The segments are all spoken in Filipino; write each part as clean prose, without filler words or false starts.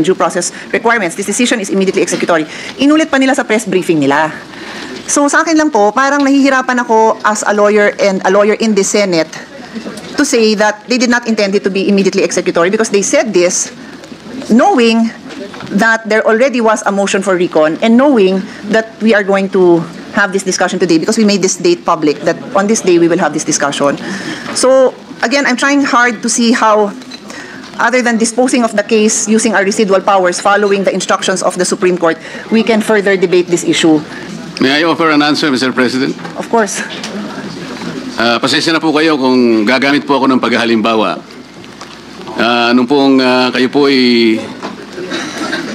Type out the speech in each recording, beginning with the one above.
due process requirements. This decision is immediately executory. Inulit pa nila sa press briefing nila. So sa akin lang po, parang nahihirapan ako as a lawyer and a lawyer in the Senate to say that they did not intend it to be immediately executory because they said this knowing that there already was a motion for recon and knowing that we are going to have this discussion today because we made this date public, that on this day we will have this discussion. So again, I'm trying hard to see how, other than disposing of the case using our residual powers following the instructions of the Supreme Court, we can further debate this issue. May I offer an answer, Mr. President? Of course. Pasensya na po kayo kung gagamit po ako ng paghahalimbawa. Nung pong kayo po ay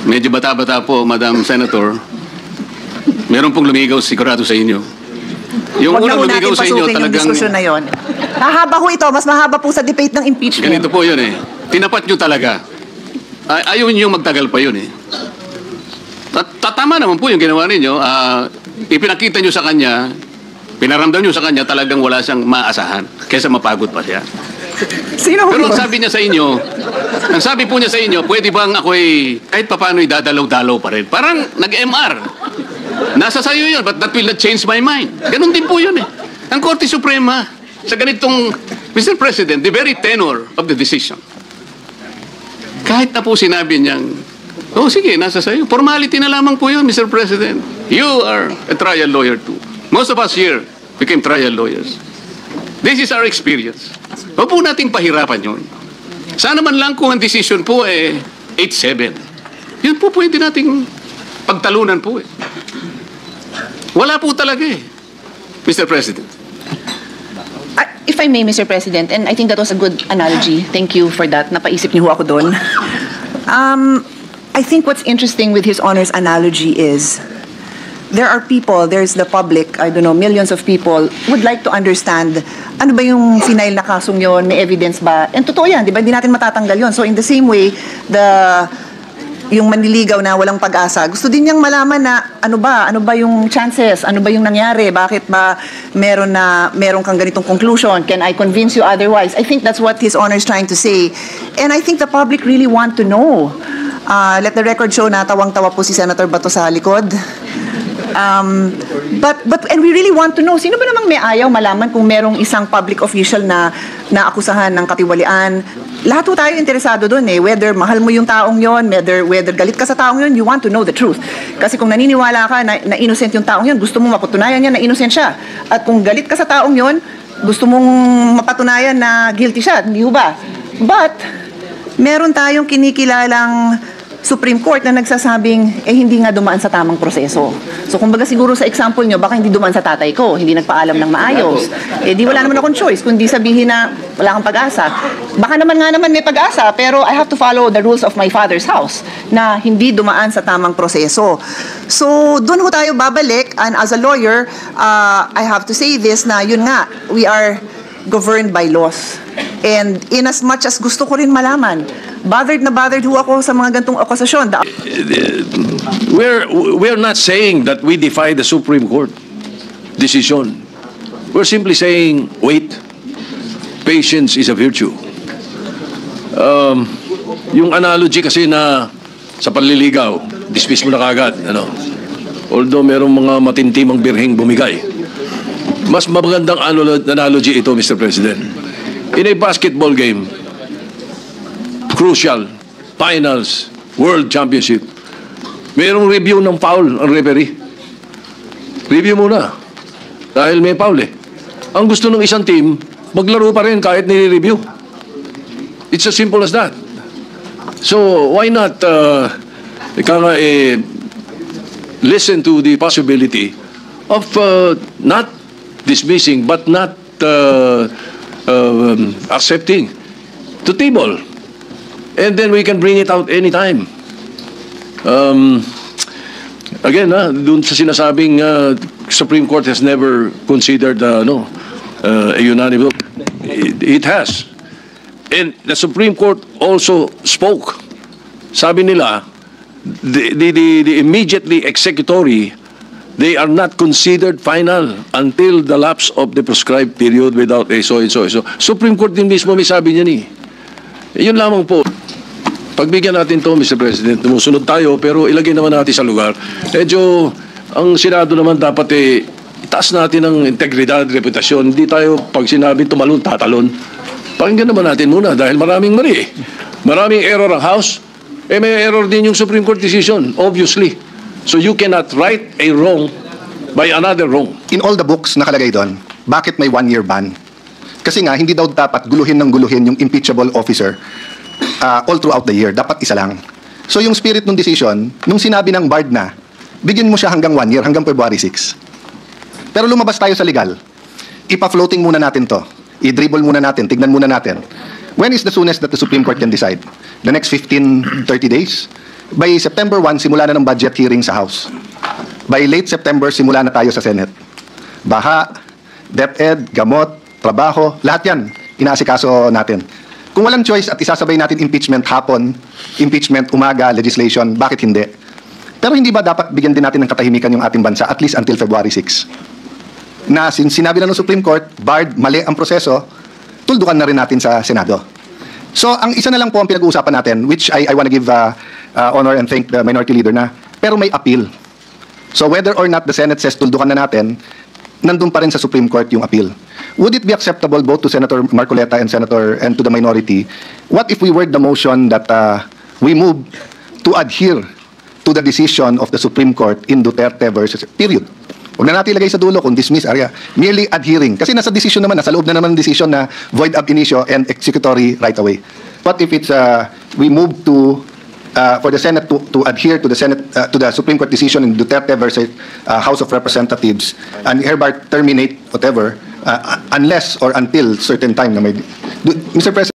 medyo bata-bata po, Madam Senator, meron pong lumigaw sigurado sa inyo. Yung unang lumigaw sa inyo talagang... Yung na yon. Mahaba ho ito, mas mahaba po sa debate ng impeachment. Ganito po yun eh. Tinapat nyo talaga. Ayaw nyo magtagal pa yun eh. Tama naman po yung ginawa ninyo. Ipinakita nyo sa kanya, pinaramdam nyo sa kanya, talagang wala siyang maasahan. Kesa mapagod pa siya. Sino Pero ang sabi niya sa inyo, ang sabi po niya sa inyo, pwede bang ako'y kahit papaano'y dadalaw-dalaw pa rin. Parang nag-MR. Nasa sayo yun, but that will not change my mind. Ganun din po yun eh. Ang Korte Suprema, sa ganitong, Mr. President, the very tenor of the decision. Kahit na po sinabi niyang, oh sige, nasa sayo. Formality na lamang po yun, Mr. President. You are a trial lawyer too. Most of us here became trial lawyers. This is our experience. Huwag po nating pahirapan yun. Sana man lang kung ang decision po 8-7. Yun po pwede nating pagtalunan po eh. Wala po talaga eh, Mr. President. If I may, Mr. President, and I think that was a good analogy. Thank you for that. Napaisip niyo ho ako doon. I think what's interesting with His Honor's analogy is there are people, there's the public, I don't know, millions of people would like to understand ano ba yung final na kasong yun, may evidence ba? And totoo yan, di ba? Hindi natin matatanggal yun. So in the same way, yung manliligaw na walang pag-asa, gusto din niyang malaman na ano ba yung chances, ano ba yung nangyari, bakit ba meron kang ganitong conclusion, can I convince you otherwise? I think that's what His Honor is trying to say. And I think the public really want to know. Let the record show na tawang-tawa po si Senator Bato sa likod. And we really want to know, sino ba namang may ayaw malaman kung merong isang public official na naakusahan ng katiwalian. Lahat po tayo interesado doon eh, whether mahal mo yung taong yon, whether galit ka sa taong yon, you want to know the truth. Kasi kung naniniwala ka na innocent yung taong yon, gusto mo mapatunayan niya na innocent siya. At kung galit ka sa taong yon, gusto mong mapatunayan na guilty siya, hindi ba? But meron tayong kinikilalang Supreme Court na nagsasabing, hindi nga dumaan sa tamang proseso. So, kumbaga siguro sa example nyo, baka hindi dumaan sa tatay ko, hindi nagpaalam ng maayos. Di wala naman akong choice, kundi sabihin na wala kang pag-asa. Baka naman may pag-asa, pero I have to follow the rules of my father's house, na hindi dumaan sa tamang proseso. So, doon ho tayo babalik, and as a lawyer, I have to say this, na yun nga, we are governed by laws. And in as much as gusto ko rin malaman, bothered ho ako sa mga gantong akusasyon. We're not saying that we defy the Supreme Court decision. We're simply saying, wait, patience is a virtue. Yung analogy kasi na sa panliligaw, dismiss mo na kagad. Although merong mga matintimang birheng bumigay. Mas magandang analogy ito, Mr. President. In a basketball game, crucial, finals, world championship, mayroong review ng foul ang referee. Review muna. Dahil may foul eh. Ang gusto ng isang team, maglaro pa rin kahit nire-review. It's as simple as that. So, why not listen to the possibility of not dismissing but not accepting to table, and then we can bring it out anytime. Again, dun sa sinasabing Supreme Court has never considered a unanimous. It has, and the Supreme Court also spoke. Sabi nila, the immediately executory, they are not considered final until the lapse of the prescribed period without so. Supreme Court din mismo may sabi niya ni. Yun lamang po. pagbigyan natin to, Mr. President. Tumusunod tayo, pero ilagay naman natin sa lugar. Medyo, ang Senado naman dapat itaas natin ang integridad, reputasyon. Hindi tayo, pag sinabi tumalon, tatalon. Pakinggan naman natin muna dahil maraming mali. Maraming error ang House. May error din yung Supreme Court decision, obviously. So you cannot right a wrong by another wrong. In all the books nakalagay doon, bakit may 1-year ban? Kasi nga, hindi daw dapat guluhin yung impeachable officer all throughout the year. Dapat isa lang. So yung spirit ng decision, nung sinabi ng BARD na, bigyan mo siya hanggang 1 year, hanggang February 6. Pero lumabas tayo sa legal. Ipa-floating muna natin to. I-dribble muna natin, tignan muna natin. When is the soonest that the Supreme Court can decide? The next 15, 30 days? By September 1, simula na ng budget hearing sa House. By late September, simula na tayo sa Senate. Baha, DepEd, gamot, trabaho, lahat yan, inaasikaso natin. Kung walang choice at isasabay natin impeachment hapon, impeachment umaga, legislation, bakit hindi? Pero hindi ba dapat bigyan din natin ng katahimikan yung ating bansa at least until February 6? Na sinabi na ng Supreme Court, BARD, mali ang proseso, tuldukan na rin natin sa Senado. So, ang isa na lang po ang pinag-uusapan natin, which I want to give honor and thank the Minority Leader na, pero may appeal. So, whether or not the Senate says tuldukan na natin, nandun pa rin sa Supreme Court yung appeal. Would it be acceptable both to Senator Marcoleta and to the minority, what if we word the motion that we move to adhere to the decision of the Supreme Court in Duterte versus period? Huwag na natin ilagay sa dulo kung dismiss, area. Merely adhering. Kasi nasa decision naman, nasa loob na naman decision na void ab initio and executory right away. What if it's we move to for the Senate to adhere to the Senate to the Supreme Court decision in Duterte versus House of Representatives and hereby terminate whatever unless or until certain time na may Mr. President